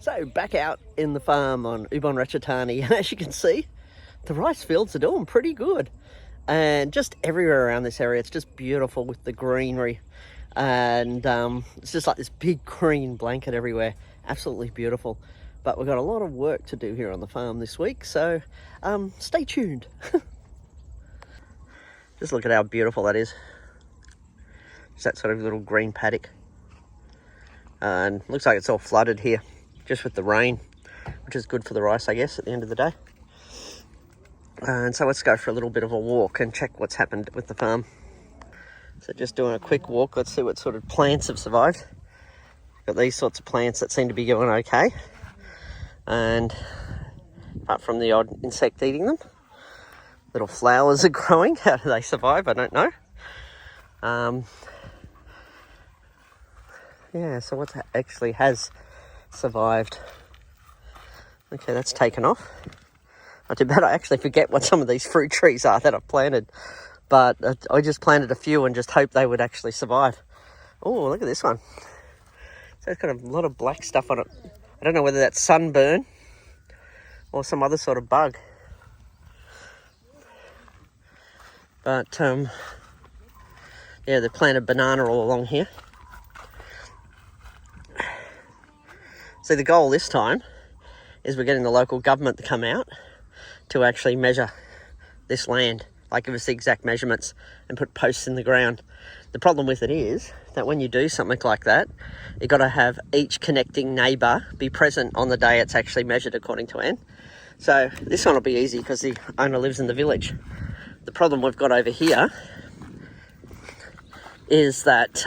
So back out in the farm on Ubon Ratchathani, and as you can see, the rice fields are doing pretty good. And just everywhere around this area, it's just beautiful with the greenery. And it's just like this big green blanket everywhere. Absolutely beautiful. But we've got a lot of work to do here on the farm this week, so stay tuned. Just look at how beautiful that is. It's that sort of little green paddock. And looks like it's all flooded here, just with the rain, which is good for the rice, I guess, at the end of the day. And so let's go for a little bit of a walk and check what's happened with the farm. So just doing a quick walk, let's see what sort of plants have survived. Got these sorts of plants that seem to be going okay. And apart from the odd insect eating them, little flowers are growing. How do they survive? I don't know. Yeah, so what actually has survived? Okay, that's taken off. Not too bad. I actually forget what some of these fruit trees are that I've planted. But I just planted a few and just hoped they would actually survive. Oh, look at this one. So it's got a lot of black stuff on it. I don't know whether that's sunburn or some other sort of bug. But, yeah, they planted banana all along here. So the goal this time is we're getting the local government to come out to actually measure this land, like give us the exact measurements and put posts in the ground. The problem with it is that when you do something like that, you've got to have each connecting neighbour be present on the day it's actually measured according to Anne. So this one will be easy because the owner lives in the village. The problem we've got over here is that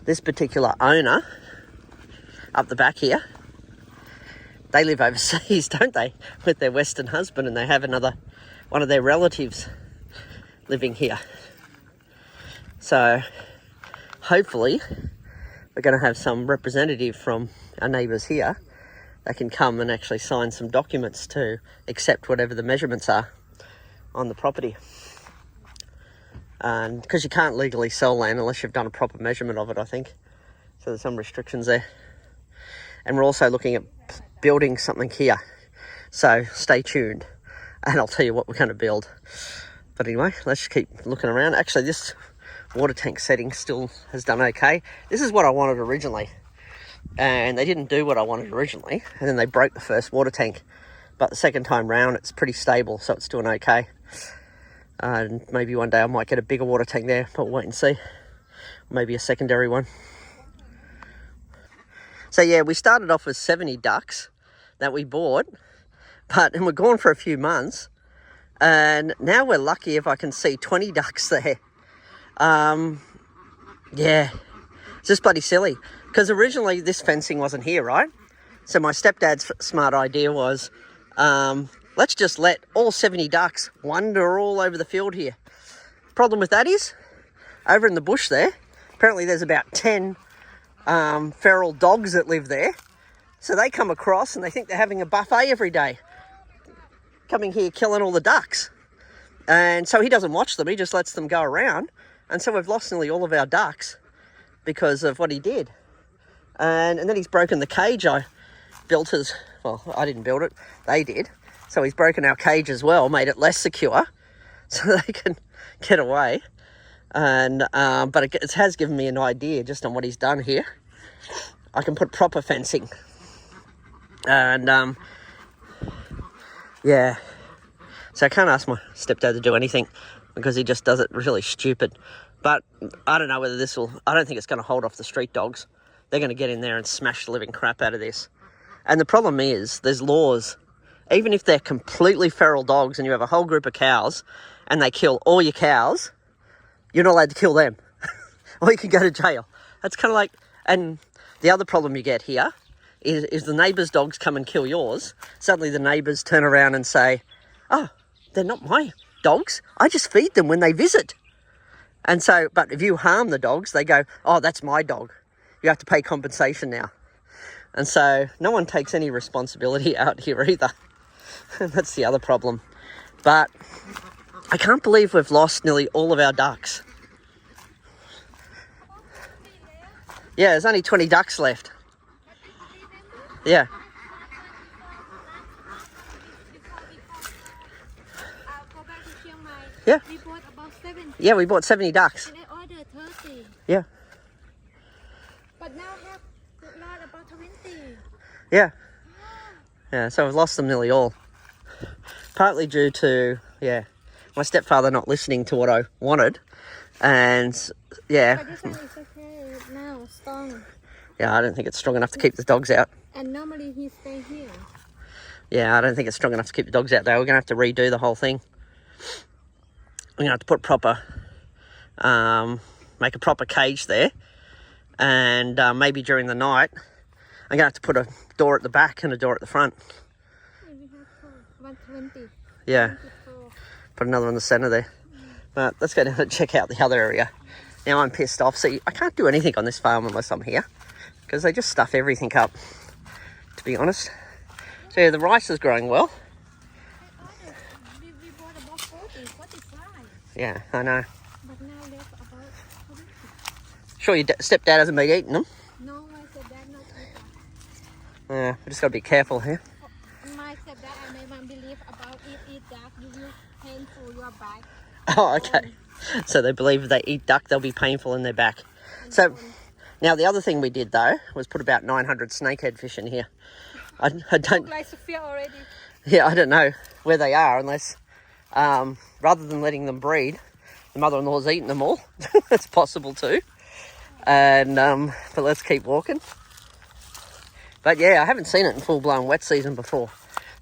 this particular owner up the back here, they live overseas, don't they, with their Western husband, and they have one of their relatives living here. So hopefully we're going to have some representative from our neighbours here that can come and actually sign some documents to accept whatever the measurements are on the property. And because you can't legally sell land unless you've done a proper measurement of it, I think. So there's some restrictions there. And we're also looking at building something here. So stay tuned and I'll tell you what we're going to build. But anyway, let's just keep looking around. Actually, this water tank setting still has done okay. This is what I wanted originally. And they didn't do what I wanted originally. And then they broke the first water tank. But the second time round, it's pretty stable, so it's doing okay. And maybe one day I might get a bigger water tank there, but we'll wait and see. Maybe a secondary one. So yeah, we started off with 70 ducks that we bought, and we're gone for a few months. And now we're lucky if I can see 20 ducks there. Yeah, it's just bloody silly. Because originally this fencing wasn't here, right? So my stepdad's smart idea was, let's just let all 70 ducks wander all over the field here. Problem with that is, over in the bush there, apparently there's about 10 feral dogs that live there. So they come across and they think they're having a buffet every day. Coming here, killing all the ducks. And so he doesn't watch them, he just lets them go around. And so we've lost nearly all of our ducks because of what he did. And then he's broken the cage I built as, well, I didn't build it, they did. So he's broken our cage as well, made it less secure so they can get away. And but it has given me an idea just on what he's done here. I can put proper fencing. And yeah. So I can't ask my stepdad to do anything because he just does it really stupid. But I don't know whether I don't think it's going to hold off the street dogs. They're going to get in there and smash the living crap out of this. And the problem is, there's laws. Even if they're completely feral dogs and you have a whole group of cows and they kill all your cows, you're not allowed to kill them. Or you can go to jail. That's kind of like... And the other problem you get here is the neighbours' dogs come and kill yours. Suddenly the neighbours turn around and say, oh, they're not my dogs. I just feed them when they visit. And so, but if you harm the dogs, they go, oh, that's my dog. You have to pay compensation now. And so no one takes any responsibility out here either. That's the other problem. But I can't believe we've lost nearly all of our ducks. Yeah, there's only 20 ducks left. Yeah. Go back to Chiang Mai. Yeah. We bought about 70. Yeah, we bought 70 ducks. And I ordered 30. Yeah. But now have lot about 20. Yeah. Yeah, so I've lost them nearly all. Partly due to, yeah, my stepfather not listening to what I wanted. And, yeah. But this one is okay now, strong. Yeah, I don't think it's strong enough to keep the dogs out. And normally he stay here. Yeah, I don't think it's strong enough to keep the dogs out, though. We're going to have to redo the whole thing. We're going to have to put proper, make a proper cage there. And maybe during the night, I'm going to have to put a door at the back and a door at the front. We have 120. Yeah. Put another in the centre there. But let's go down and check out the other area. Now I'm pissed off. See, I can't do anything on this farm unless I'm here, because they just stuff everything up, to be honest. So yeah, the rice is growing well. We bought about 40, 45. Yeah, I know. But now there's about 20. Sure your stepdad hasn't been eating them? No, my stepdad not eat. Yeah, we just got to be careful here. My stepdad, I never believe about eat that. You will painful your back. Oh, okay. So they believe if they eat duck, they'll be painful in their back. So now the other thing we did, though, was put about 900 snakehead fish in here. I don't... Like Sophia already. Yeah, I don't know where they are unless, rather than letting them breed, the mother-in-law's eaten them all. That's possible too. And, but let's keep walking. But yeah, I haven't seen it in full-blown wet season before.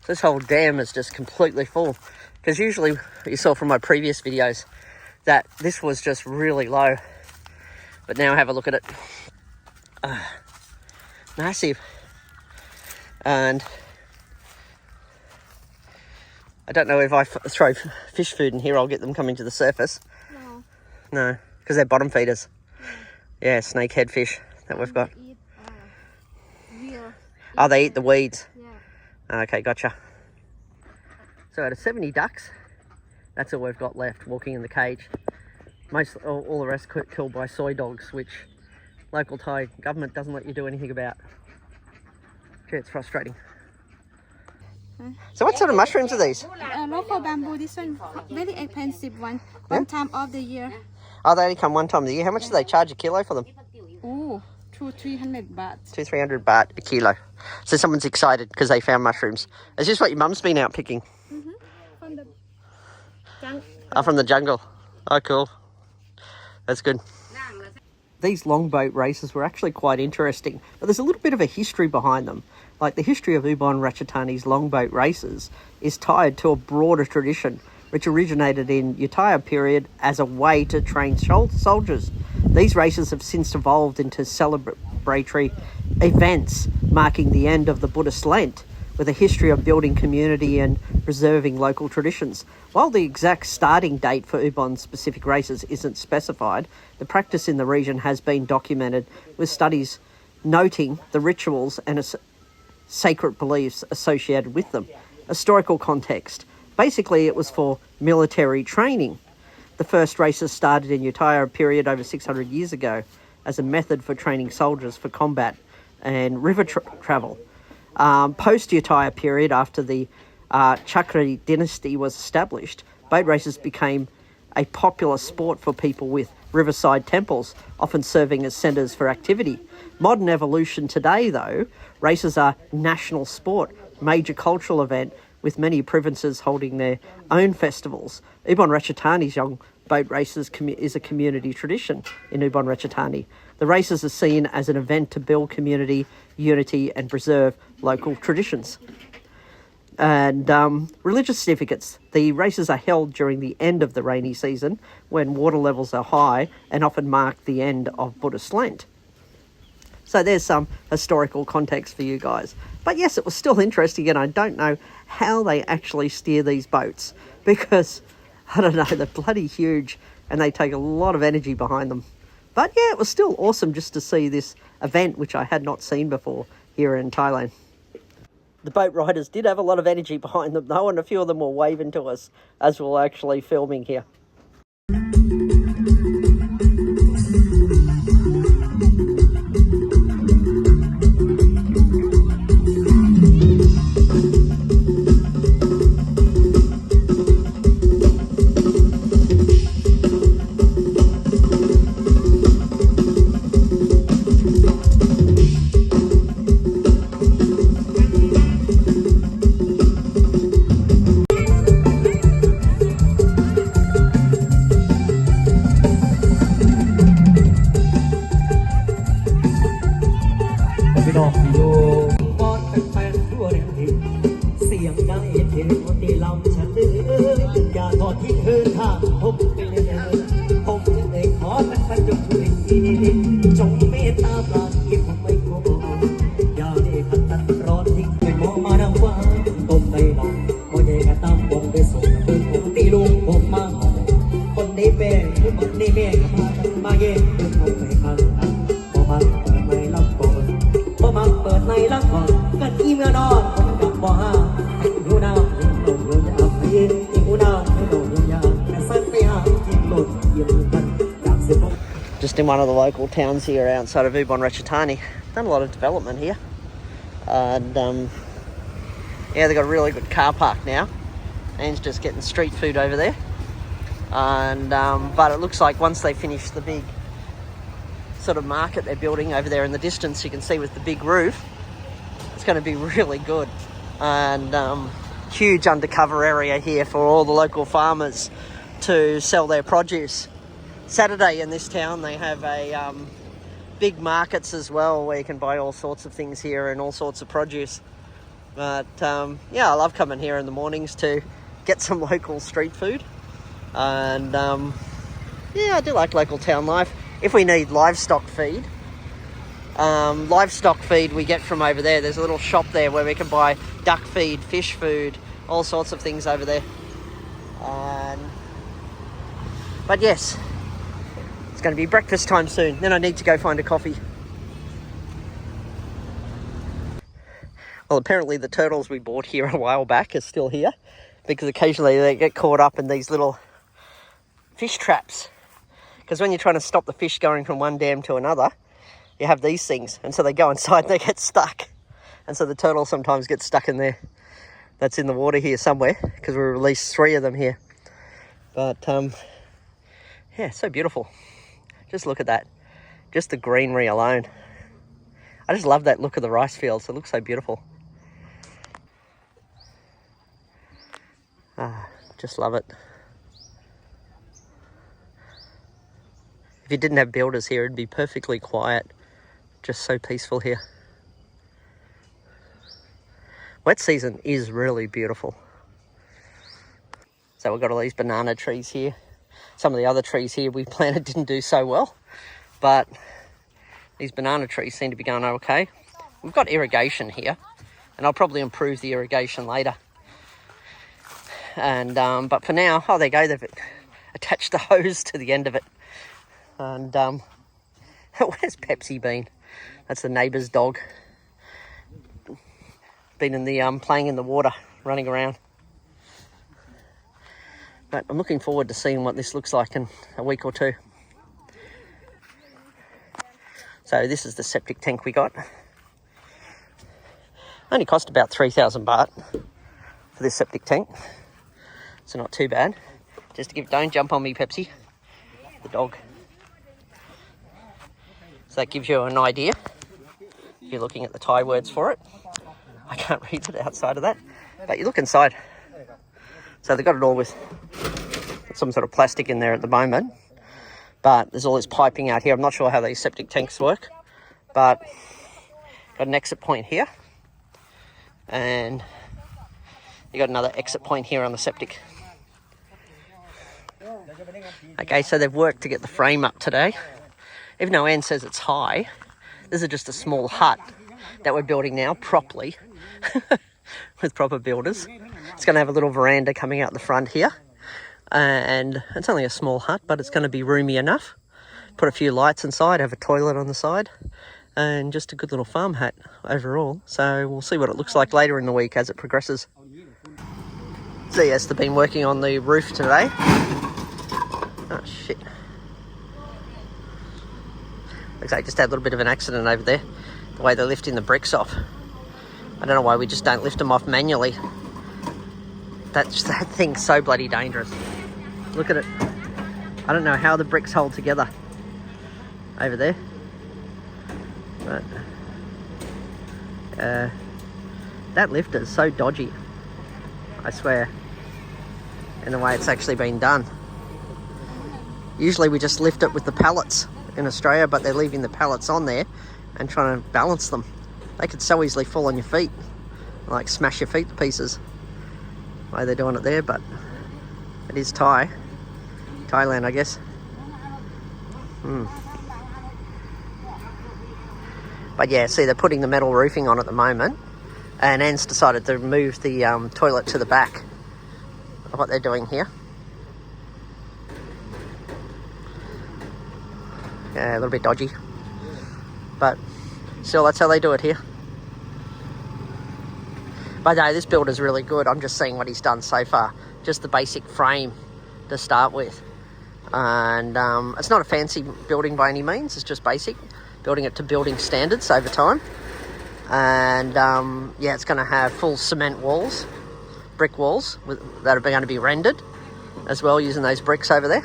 This whole dam is just completely full. Because usually, you saw from my previous videos, that this was just really low. But now have a look at it. Massive. And I don't know if I throw fish food in here, I'll get them coming to the surface. No. No, because they're bottom feeders. Yeah, snakehead fish that we've got. Eat, real. Oh, they eat the weeds. Yeah. Okay, gotcha. So out of 70 ducks, that's all we've got left walking in the cage. All the rest killed by soy dogs, which local Thai government doesn't let you do anything about. Gee, it's frustrating. So what sort of mushrooms are these? Local bamboo, this one very expensive one. One time of the year. Oh, they only come one time of the year. How much do they charge a kilo for them? Oh, 200-300 baht. 200-300 baht a kilo. So someone's excited because they found mushrooms. Is this what your mum's been out picking? Mm-hmm. From the jungle. Oh, from the jungle. Oh, cool. That's good. These longboat races were actually quite interesting, but there's a little bit of a history behind them. Like the history of Ubon Ratchathani's longboat races is tied to a broader tradition which originated in Yuttaya period as a way to train soldiers. These races have since evolved into celebratory events marking the end of the Buddhist Lent, with a history of building community and preserving local traditions. While the exact starting date for Ubon specific races isn't specified, the practice in the region has been documented, with studies noting the rituals and sacred beliefs associated with them. Historical context. Basically, it was for military training. The first races started in Yuttaya period over 600 years ago as a method for training soldiers for combat and river travel. Post-Yuttaya period, after the Chakra dynasty was established, boat races became a popular sport for people with riverside temples, often serving as centres for activity. Modern evolution today, though, races are national sport, major cultural event, with many provinces holding their own festivals. Ubon Ratchathani's young boat races is a community tradition in Ubon Ratchathani. The races are seen as an event to build community, unity and preserve local traditions. And religious certificates. The races are held during the end of the rainy season when water levels are high and often mark the end of Buddhist Lent. So there's some historical context for you guys. But yes, it was still interesting, and I don't know how they actually steer these boats because, I don't know, they're bloody huge and they take a lot of energy behind them. But yeah, it was still awesome just to see this event, which I had not seen before here in Thailand. The boat riders did have a lot of energy behind them though, and a few of them were waving to us as we were actually filming here. บอดแฟนๆทั่วแดนดินเสียงได้เทวตีลำฉันเลืออย่าทอดทิ้งเธอถ้าผมเป็นผมจะได้ขอแฟนๆจงช่วยจงเมตตาปราณีผมไม่โกรธอย่าได้ขัดตันร้อนทิ้งไปมองมาดังว่าต้มในหลังโมเยกตามผมไปส่งผมตีลูกผมมาคนนี้เป็นคนนี้แม่มาเย็นผมไปข้างทางพอมาเปิดในลำก่อนพอมาเปิดในลำก่อนกันอีเมื่อนอนผมกับบ่ห้าให้ดูน้ำให้ลงลงยาให้ดูน้ำให้ลงลงยาแต่สักไปหากินหลุดเยี่ยมกันจากเสียง Just in one of the local towns here outside of Ubon Ratchathani. Done a lot of development here. And yeah, they've got a really good car park now. Anne's just getting street food over there. And but it looks like once they finish the big sort of market they're building over there in the distance, you can see with the big roof, it's going to be really good. And huge undercover area here for all the local farmers to sell their produce. Saturday in this town they have a big markets as well where you can buy all sorts of things here and all sorts of produce. But yeah, I love coming here in the mornings to get some local street food. And yeah, I do like local town life. If we need livestock feed we get from over there. There's a little shop there where we can buy duck feed, fish food, all sorts of things over there. But yes, it's going to be breakfast time soon. Then I need to go find a coffee. Well, apparently the turtles we bought here a while back are still here, because occasionally they get caught up in these little fish traps. Because when you're trying to stop the fish going from one dam to another, you have these things, and so they go inside and they get stuck. And so the turtles sometimes get stuck in there. That's in the water here somewhere, because we released 3 of them here. But yeah, so beautiful. Just look at that. Just the greenery alone. I just love that look of the rice fields. It looks so beautiful. Just love it. If you didn't have builders here, it'd be perfectly quiet. Just so peaceful here. Wet season is really beautiful. So we've got all these banana trees here. Some of the other trees here we planted didn't do so well, but these banana trees seem to be going okay. We've got irrigation here, and I'll probably improve the irrigation later. And but for now, oh, there you go, they've attached the hose to the end of it. And where's Pepsi been? That's the neighbour's dog. Been in the playing in the water, running around. But I'm looking forward to seeing what this looks like in a week or 2. So this is the septic tank we got. Only cost about 3,000 baht for this septic tank. So not too bad. Just to give, don't jump on me, Pepsi, the dog. So that gives you an idea. If you're looking at the Thai words for it. I can't read it outside of that. But you look inside. So they've got it all with some sort of plastic in there at the moment. But there's all this piping out here. I'm not sure how these septic tanks work. But got an exit point here. And you got another exit point here on the septic. Okay, so they've worked to get the frame up today. Even though Anne says it's high, this is just a small hut that we're building now properly with proper builders. It's going to have a little veranda coming out the front here. And it's only a small hut, but it's going to be roomy enough. Put a few lights inside, have a toilet on the side, and just a good little farm hut overall. So we'll see what it looks like later in the week as it progresses. So yes, they've been working on the roof today. Oh shit. Looks like I just had a little bit of an accident over there, the way they're lifting the bricks off. I don't know why we just don't lift them off manually. That thing's so bloody dangerous. Look at it. I don't know how the bricks hold together over there. But that lifter is so dodgy, I swear, in the way it's actually been done. Usually we just lift it with the pallets in Australia, but they're leaving the pallets on there and trying to balance them. They could so easily fall on your feet, like smash your feet to pieces. The way they're doing it there, but it is Thailand, I guess. But yeah, see, they're putting the metal roofing on at the moment, and Anne's decided to move the toilet to the back of what they're doing here. Yeah, a little bit dodgy, but still, that's how they do it here. But no, this builder's really good. I'm just seeing what he's done so far. Just the basic frame to start with. And it's not a fancy building by any means. It's just basic. Building it to building standards over time. And yeah, it's going to have full cement walls, brick walls that are going to be rendered as well, using those bricks over there.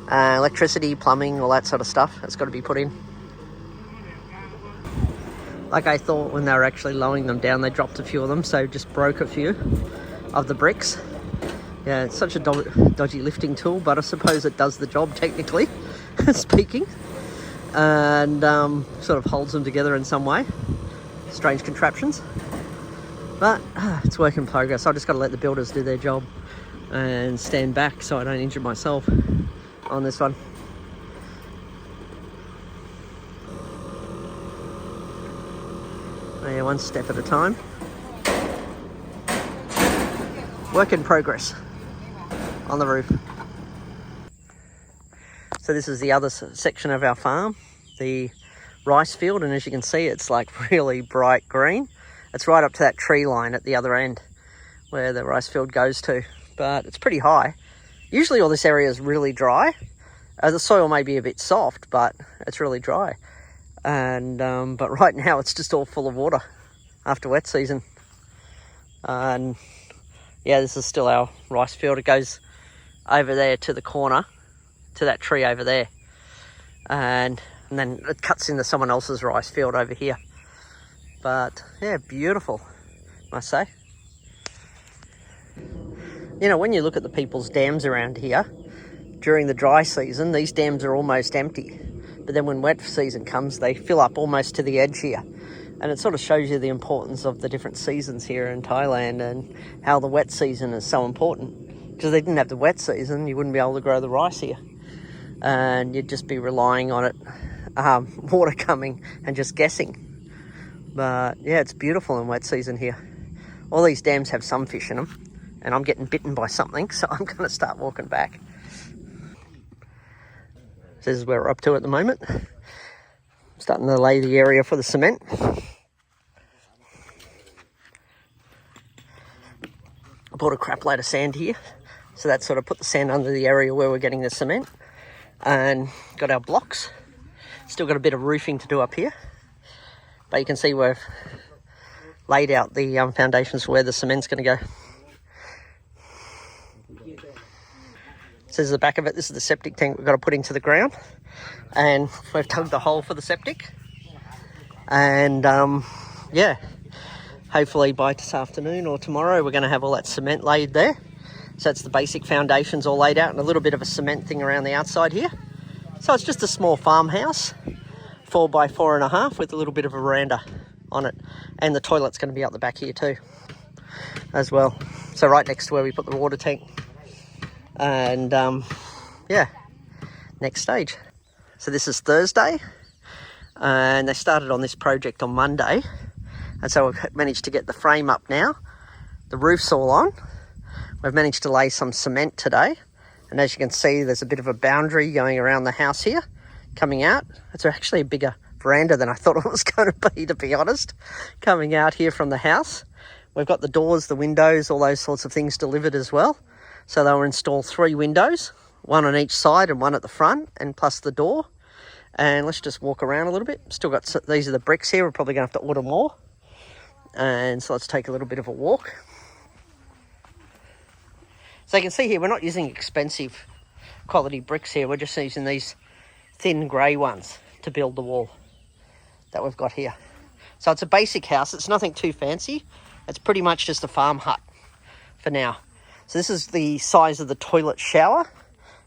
Electricity, plumbing, all that sort of stuff. It's got to be put in. Like I thought when they were actually lowering them down, they dropped a few of them, so just broke a few of the bricks. Yeah, it's such a dodgy lifting tool, but I suppose it does the job technically speaking, and sort of holds them together in some way. Strange contraptions, but it's work in progress. I just got to let the builders do their job and stand back so I don't injure myself on this one. Yeah, one step at a time. Work in progress on the roof. So this is the other section of our farm, the rice field, and as you can see, it's like really bright green. It's right up to that tree line at the other end where the rice field goes to, but it's pretty high. Usually all this area is really dry. The soil may be a bit soft, but it's really dry. And but right now it's just all full of water after wet season. And yeah, this is still our rice field. It goes over there to the corner, to that tree over there, and then it cuts into someone else's rice field over here. But yeah, beautiful, I must say. You know, when you look at the people's dams around here during the dry season, these dams are almost empty. But then when wet season comes, they fill up almost to the edge here. And it sort of shows you the importance of the different seasons here in Thailand and how the wet season is so important. Because if they didn't have the wet season, you wouldn't be able to grow the rice here. And you'd just be relying on it, water coming and just guessing. But yeah, it's beautiful in wet season here. All these dams have some fish in them. And I'm getting bitten by something, so I'm going to start walking back. So this is where we're up to at the moment. Starting to lay the area for the cement. I bought a crap load of sand here. So that sort of put the sand under the area where we're getting the cement. And got our blocks. Still got a bit of roofing to do up here. But you can see we've laid out the foundations for where the cement's going to go. So this is the back of it. This is the septic tank we've got to put into the ground. And we've dug the hole for the septic. And yeah, hopefully by this afternoon or tomorrow we're going to have all that cement laid there. So that's the basic foundations all laid out and a little bit of a cement thing around the outside here. So it's just a small farmhouse, 4 by 4.5 with a little bit of a veranda on it. And the toilet's going to be out the back here too as well. So right next to where we put the water tank. And yeah, next stage. So this is Thursday, and they started on this project on Monday, and so we've managed to get the frame up now. The roof's all on. We've managed to lay some cement today, and as you can see, there's a bit of a boundary going around the house here, coming out. It's actually a bigger veranda than I thought it was going to be honest, coming out here from the house. We've got the doors, the windows, all those sorts of things delivered as well. So they will install 3 windows, 1 on each side and 1 at the front, and plus the door. And let's just walk around a little bit. Still got, these are the bricks here. We're probably going to have to order more. And so let's take a little bit of a walk. So you can see here, we're not using expensive quality bricks here. We're just using these thin grey ones to build the wall that we've got here. So it's a basic house. It's nothing too fancy. It's pretty much just a farm hut for now. So this is the size of the toilet shower,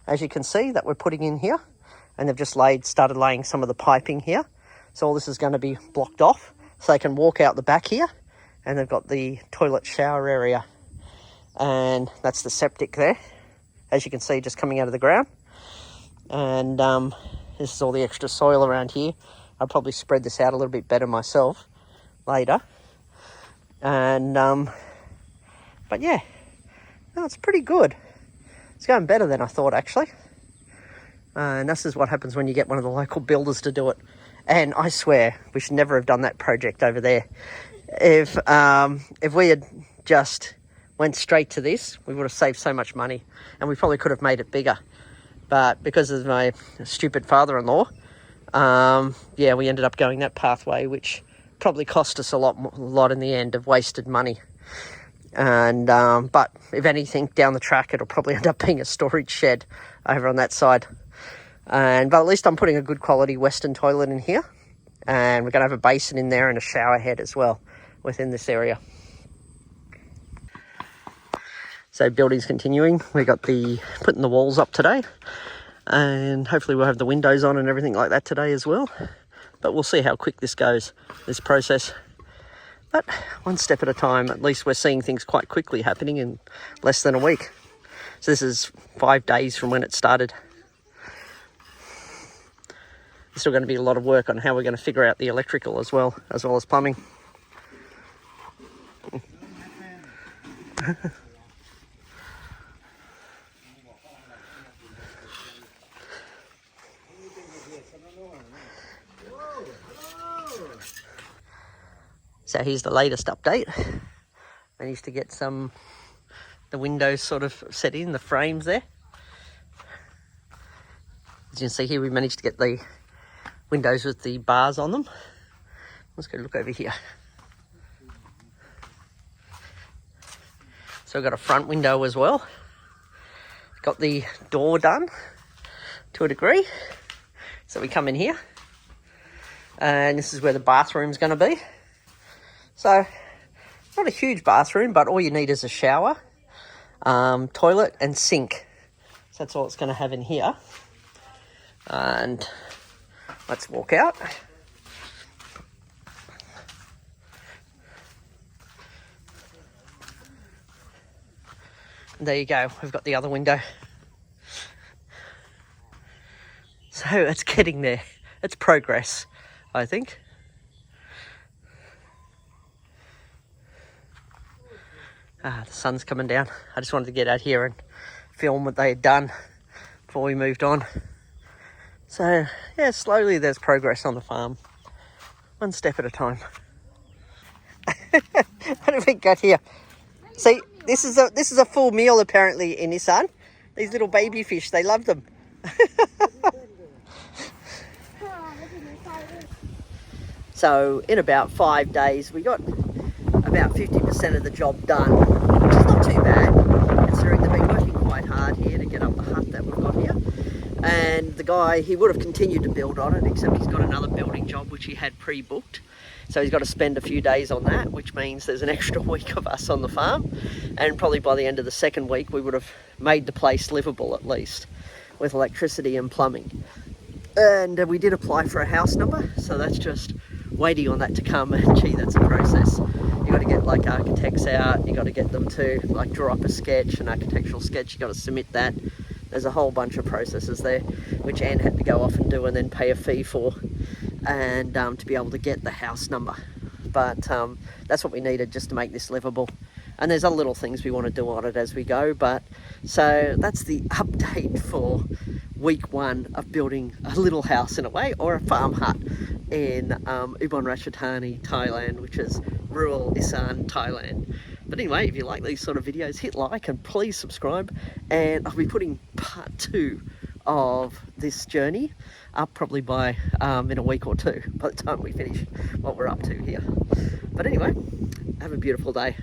as you can see, that we're putting in here. And they've just started laying some of the piping here. So all this is going to be blocked off. So they can walk out the back here, and they've got the toilet shower area. And that's the septic there, as you can see, just coming out of the ground. And this is all the extra soil around here. I'll probably spread this out a little bit better myself later. And but yeah, no, it's pretty good. It's going better than I thought, actually. And this is what happens when you get one of the local builders to do it. And I swear we should never have done that project over there. If we had just went straight to this, we would have saved so much money, and we probably could have made it bigger. But because of my stupid father-in-law, yeah, we ended up going that pathway, which probably cost us a lot in the end of wasted money. And but if anything, down the track, it'll probably end up being a storage shed over on that side. But at least I'm putting a good quality Western toilet in here, and we're going to have a basin in there and a shower head as well within this area. So building's continuing. We got putting the walls up today, and hopefully we'll have the windows on and everything like that today as well. But we'll see how quick this goes, this process. But one step at a time. At least we're seeing things quite quickly happening in less than a week. So this is 5 days from when it started. There's still going to be a lot of work on how we're going to figure out the electrical as well as plumbing. So here's the latest update. Managed to get the windows sort of set in, the frames there. As you can see here, we managed to get the windows with the bars on them. Let's go look over here. So we've got a front window as well. Got the door done to a degree. So we come in here, and this is where the bathroom's going to be. So, not a huge bathroom, but all you need is a shower, toilet and sink. So that's all it's going to have in here. And let's walk out. And there you go, we've got the other window. So it's getting there. It's progress, I think. The sun's coming down. I just wanted to get out here and film what they had done before we moved on. So, yeah, slowly there's progress on the farm. One step at a time. What have we got here? See, this is a full meal apparently in Isan. These little baby fish, they love them. So, in about 5 days, we got about 50% of the job done, which is not too bad, considering they've been working quite hard here to get up the hut that we've got here. And the guy, he would have continued to build on it, except he's got another building job which he had pre-booked. So he's got to spend a few days on that, which means there's an extra week of us on the farm. And probably by the end of the second week, we would have made the place livable at least, with electricity and plumbing. And we did apply for a house number, so that's just waiting on that to come. And gee, that's a process. You got to get like architects out, you got to get them to like draw up a sketch, an architectural sketch, you got to submit that. There's a whole bunch of processes there, which Anne had to go off and do and then pay a fee for, and to be able to get the house number. But that's what we needed just to make this livable. And there's other little things we want to do on it as we go. But so that's the update for week 1 of building a little house in a way, or a farm hut in Ubon Ratchathani, Thailand, which is rural Isan, Thailand. But anyway, if you like these sort of videos, hit like and please subscribe. And I'll be putting part 2 of this journey up probably by in a week or 2 by the time we finish what we're up to here. But anyway, have a beautiful day.